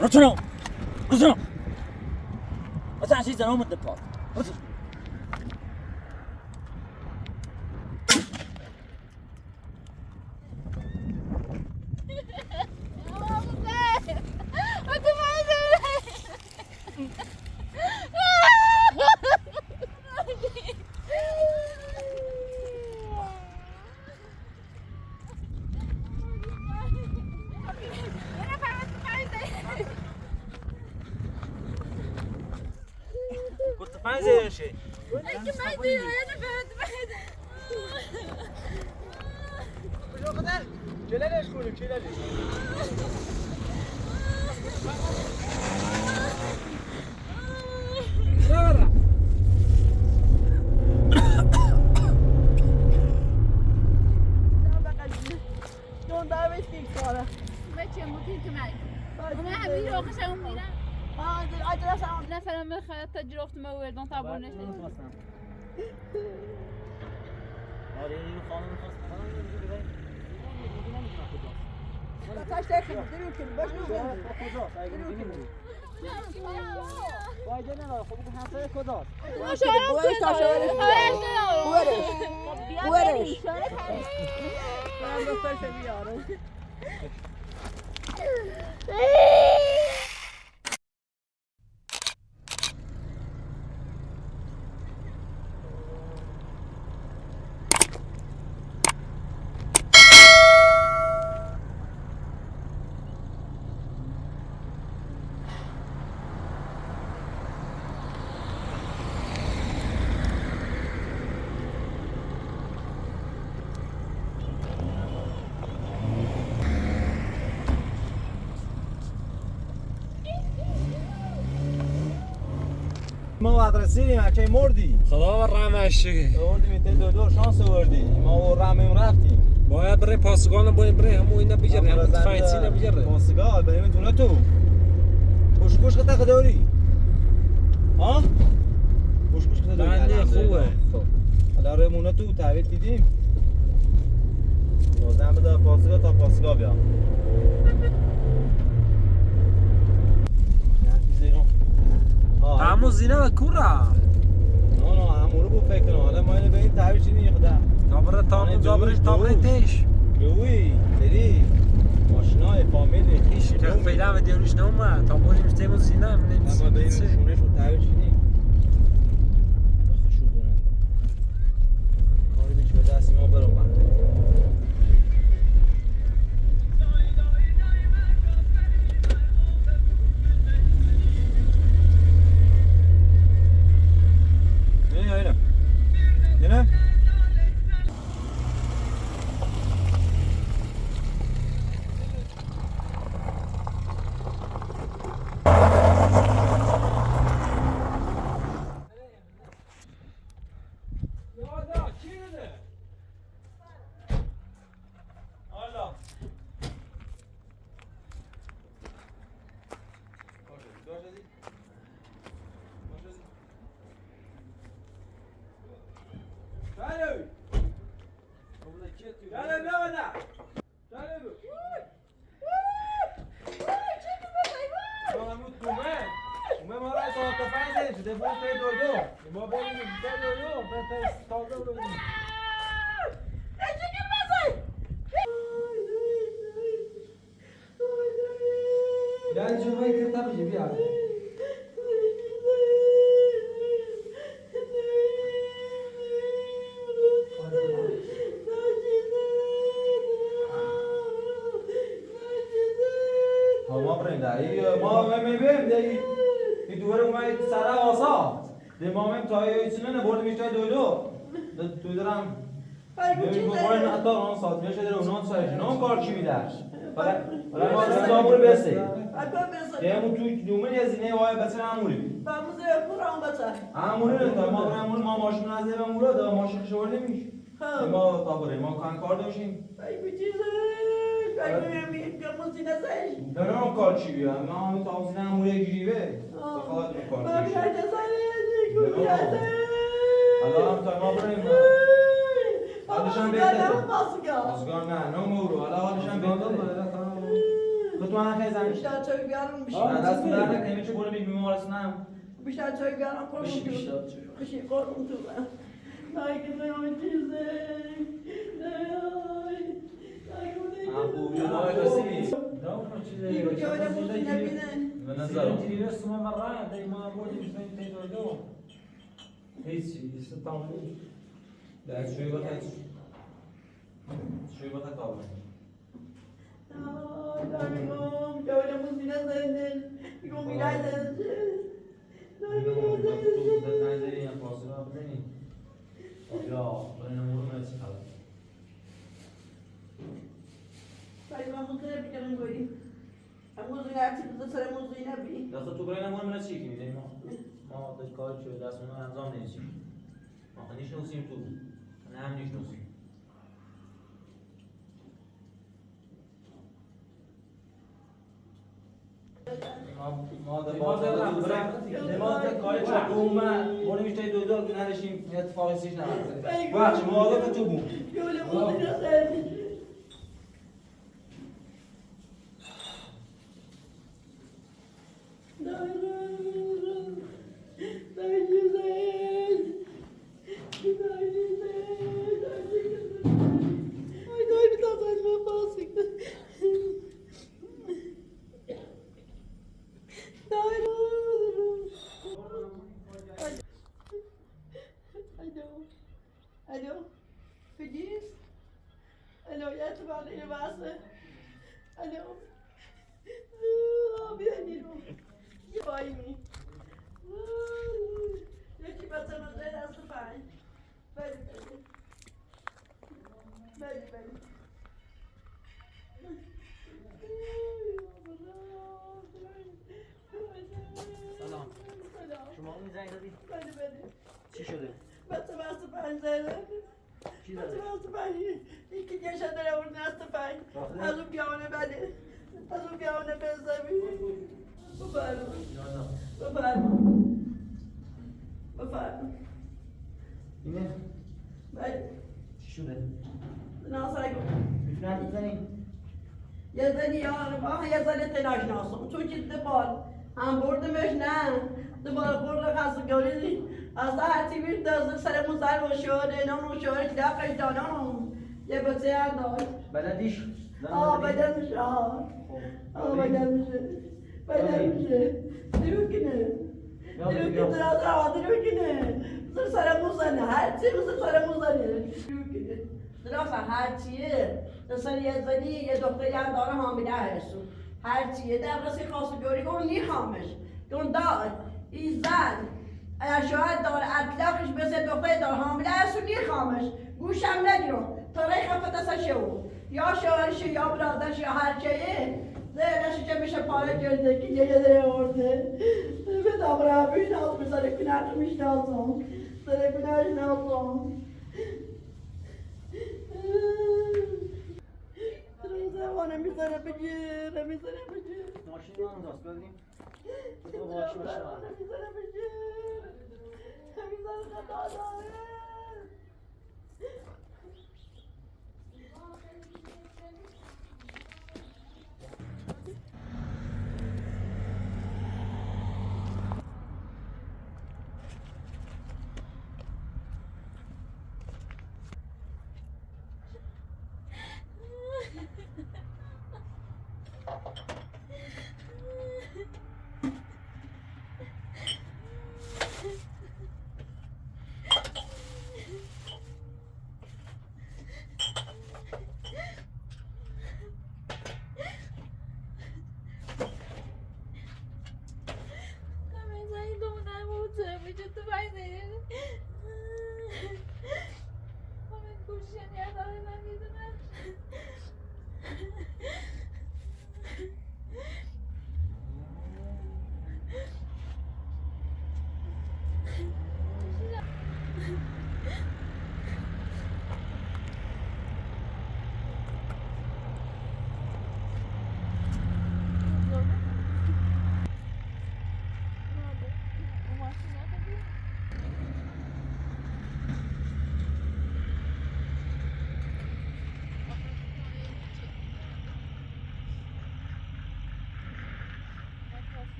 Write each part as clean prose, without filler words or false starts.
رجعوا رجعوا أصلا شيء زنهم الدبار رجع كنت فاهم زي شيء أنا چلالش کنیم چلالش برا جون دعوت فيك صارة بچه ممكن كمان وما حبيبي وقش هم ميرا أجلس عم نفر من خلال تجربة مور دون تابون نشته آره این خانم تاش تاكل دلو كل باش فایده نداره خب بگو همسایه کجاست بورش تاشوارش بورش من دخترش بیارم ما وقت رسیدیم اکی مردی خدا رحمش شه آوردیم این دو شانس آوردی ما و رحمیم رفتیم باید برای پاسگان باید برای همون اینا بگیره همون فایتی اینا بگیره پاسگاه بریم دونه تو خوش قطعه داری ها خوش قطعه داری بله خوبه حالا رمونه تو تحویل دیدیم بازم بده پاسگاه تا پاسگاه بیام همون زینه و کورا نه همون رو بو فکر کنم حالا ما اینو به این تحویل چیدیم خدا تابره تابره تیش جوی دری ماشینای فامیل خیشی که فعلا و دیروش نومد تا بریم استیم زینه من اما بریم شونش رو تحویل چیدیم بخش شدونه کاری بیش به دستی ما برو من نه Yani cümleyi kır tabii ki bir abi. ما بریم ده ما میبیم ده ای دوباره اومد سر آسا ده ما میم تا ایچونه نبرد میشه دو تو دارم ببین بخورن حتی اون ساعت میشه در اونان سایش نه کار چی میدهش حالا ما دارم دامور بسته یه تو دومن یه زینه وای بسه هموری هموری نه تا ما بریم همون ما ماشین از دیو همورا دا ماشین شورده میشه ما تا بریم ما کار داشتیم دارم کار چی بیام ما همین تازه هموری گیریه بخواد کار حالا هم تا ما بریم حالشان بهتره بازگار نه نمورو حالا حالشان بهتره تو هم زنی بیشتر چای بیارم بشی. نه دست در نکنی چه برو بیمارستانم بیشتر چای بیارم قربون بشی تو. بیشتر بشی قربون تو من. نای که نای چیزه. نای. خوبی نای رسی داوم چیزی دیگه که آدم موزی نبینه. به نظرم تیری رسم مرة دايما بودي مش بين تيجي هيك يستطيعون در شوی بخیر شوی بخیر کابل نایم که آدم موزی نزنه. میگم میرازه. باید من خود بکنم گویی. موزی نبی تو سر موزی نبی. دست تو برای نمون من چی کنیم ما داشت کار شد دستمون انجام نمیشیم ما نشناسیم تو نه هم نشناسیم ما در کاری چه بومه بودیم ایشتای دو که نداشتیم اتفاقی سیش نمید بخش مواقع تو بوم یوله موزی نزنه. Alo, Feliz? Alo, jetzt war die Wasser. Alo. Abi annem. Yaymi. Yaki batanın derası fay. Bari. سلام شما اون زنگ دادی؟ بله چی شده؟ بسه پنجره چی داده؟ بسه پنجره یکی گشه داره اون نست پنج از اون بیانه بله از اون بیانه بزمی بفرما اینه؟ بله چی شده؟ ناسایی میتونه حد بزنی؟ یه زنی یارم یه زنی تلاش ناسم چون که دبال هم بردمش نه دبال خورده خستگاری اصلا هرچی بیرد از سرمون سر و شده نمون شده که دفعش دانم یه بچه هم داشت بلدیش؟ بدن میشه بدن میشه درو کنه درو کنه سرمون زنه هرچی سرمون زنه درو کنه درست هرچیه سر یه زنی یه دختری هم داره حامله هستم هرچیه در رسی خواستگاری کن نیخوامش کن دار این زن شاید داره اطلاقش مثل دختری داره حامله هستم نیخوامش گوشم نگیرم تاریخ خفت دست شو یا شوهرش یا برادرش یا هرچیه زیرش که میشه پاره کرده که یه دره ورده به دامره بین از بزاره کنارش میشناسم زره کنارش ناسم زمانه میذاره بگیره ماشین من دست بگیم زمانه میذاره بگیره میذاره خدا داره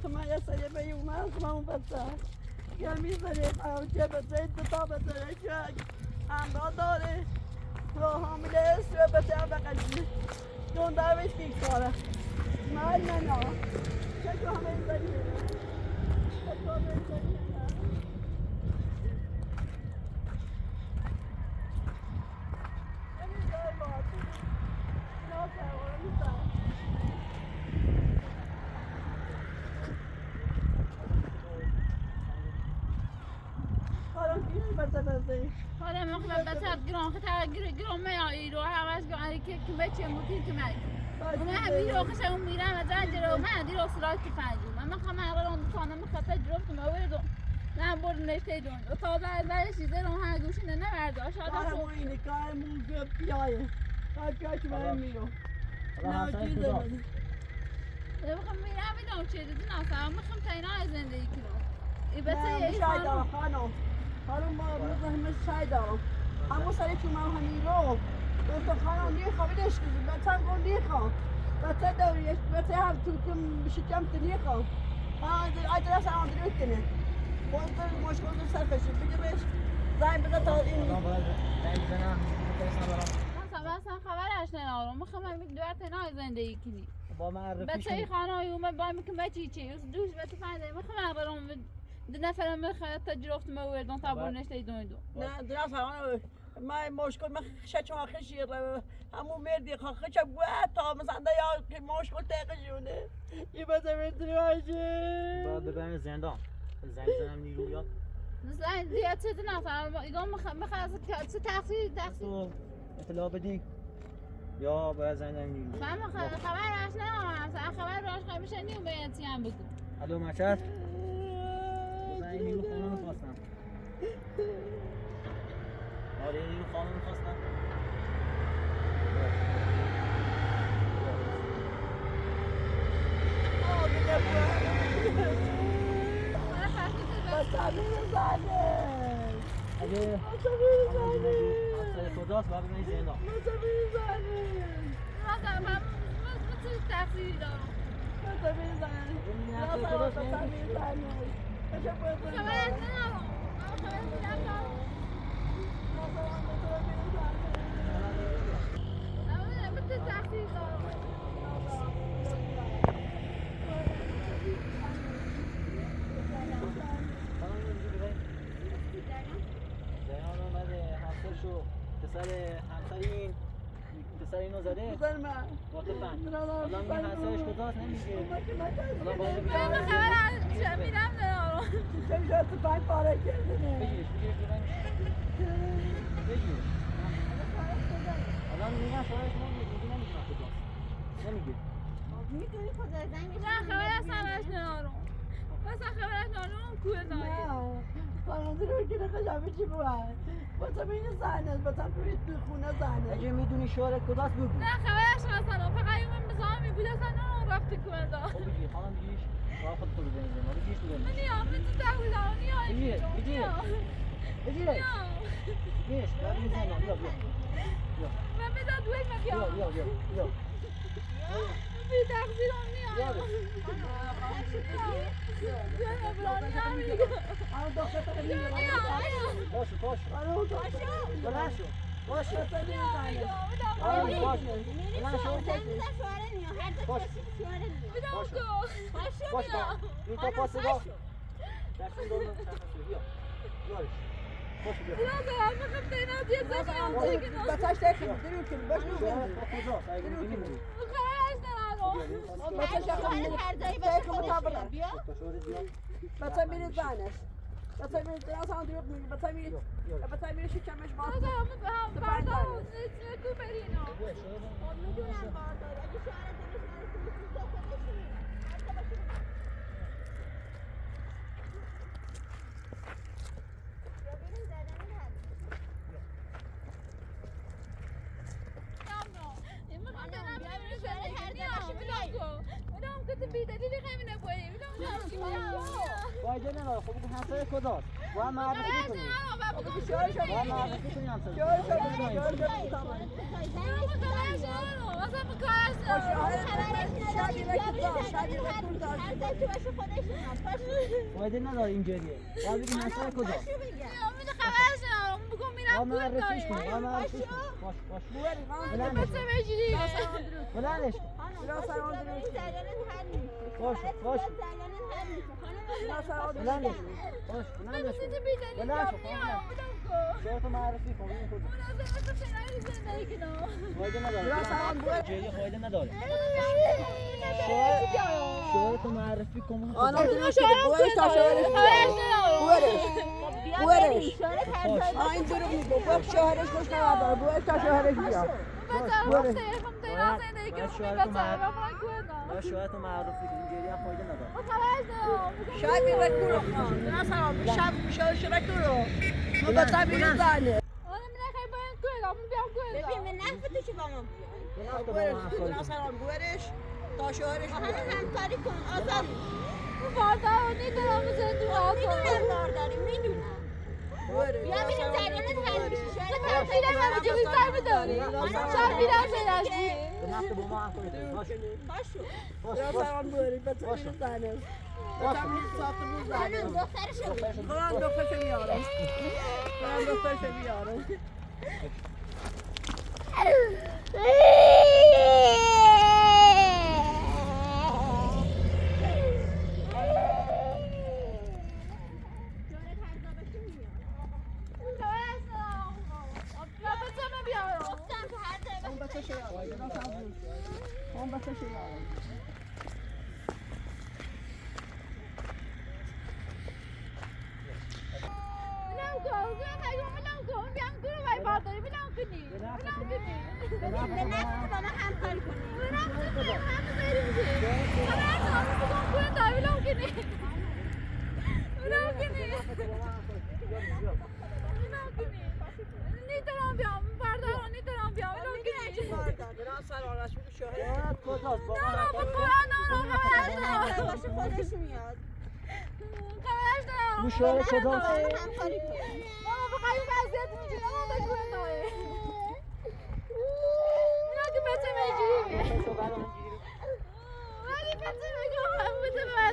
من یه سری به اون من اون بچه یا میذاریم چه بچه تا بچه که همراه داره و حامله است و بچه هم بقیدی دون داروش که کاره نه چه که همه میذاریم چه که همه میذاریم حالا من خب بسات گران خطر گران میایی رو هواش گانی که بچه موتی که من من همین رو خشم میرم از جلو من دی رو سراغ تفنگی من خواهم هر روز خانم خطر جرفت موارد نه برد نشته دون و تازه از بعدش چیزه رو هر گوشی نمی‌ورد شاید کارم اینه کارمون بیایه کار که من میرم نه چیزه بخوام میرم میدونم چه دیدی نه میخوام تینا زندگی کنم این بسه یه خانم خانم ما همه شای دارم همون سری که من همین رو گفتم خانم نیخوام ایدش کنیم بچه گفت نیخوام بچه دوریش بچه هم تو کم شکم تو نیخوام آدرس هم آدرس کنه بازدار مشکل دو سر خشید بگه بهش زنگ بده تا این مثلا خبرش ندارم میخوام همین دوار تینا زندگی کنی با معرفی بچه خانه اومد با میگم بچه چی دوش بچه فایده میخوام برام دو نفر میخواد تجربت موردن تا برنش لیدون دو نه درست هم ما مشکل من شچم خشیر همون مردی خاخش بود تا مثلا یا که مشکل تقشونه یه بده میتونی باشه باید ببرم زندان زنگ زنم نیرو بیاد مثلا دیگه چه نفر ایگان میخواد چه تقصیر تو اطلاع بدی یا باید زنگ زنم نیرو من خبر راش ندارم مثلا خبر راش خواهی میشه نیو بیاتی هم بگو الو مچر زنگ نیرو خانه میخواستم آره نیرو خانه میخواستم اگه کجاست باید ببینی زندان من چه تقصیری دارم خبر از ندارم خبر میرم من چه تقصیری دارم زیان اومده همسرشو پسر اینو زده با تفن حالا میگه همسرش کجاست نمیگه حالا باید من خبر از چه میرم ندارم چه تفنگ پاره کردنه بگیرش بگیرش الان میگن شوهرش نمیگه کجاست نمیگه میدونی کجا زنگ نه خبر از همش ندارم مثلا خبر از ندارم کوه دایی خانم رو که نخشم چی بود بازم این زنه بازم تو خونه زنه اگه میدونی شوهرت کجاست بگو نه خبرش مثلا فقط یه من بزنم میبود اصلا نه رفتی کوه دا خب بگیر خانم بگیرش راه خود تو بزنید ما بگیرش بزنید من نیام من تو تقویدم نیام بگیرش باید میزنم بیا من میداد دوی من بیا بی تقصیرم نیام بچه میره زنش بچه میره درست هم دروغ میگه بچه میره شکمش باز فایده نداره خب بگو همسر کجاست با هم معرفی کنیم با هم معرفی کنیم همسر خبرش ندارم فایده نداره اینجوریه. باید بگیم همسر کجاست؟ میده خبرش ندارم بگم با میرم معرفیش کن. با معرفیش کن. باش باش. بلندش بچه بجوری بلندش کن. باش باش. بلندش کن. باش بلندش کن. بلند شو. شو معرفی کن. این کجا؟ فایده نداره. جایی فایده نداره. شوهر تو معرفی کن. آنا درست بویش تا شوهرش بویش این دروغ میگه بویش شوهرش خوش نمیاد بویش تا شوهرش بیاد باید شوهر تو معرفی کن. اینجوری هم فایده نداره. شاید میره کورو شب شوهر کورو مبتا بیرون زنه بویش تا شوهرش بیاد بارداری دارم زندگی بیا میریم جریانت حل میشه من خیلی همه جو بیشتر بداری شاید بیرم زنشی به نفت با ما هم کنید. باش. باش. یا سلام بوری بچه بیرون زنه بچه میز ساخته بود زنه برام دخترش بیارم برام دخترش بیارم شوهر کجاست؟ ماما بخوای وضعیت میگیره ماما بگو داره اینا که بچه میگیری ولی بچه میگم هم بده به من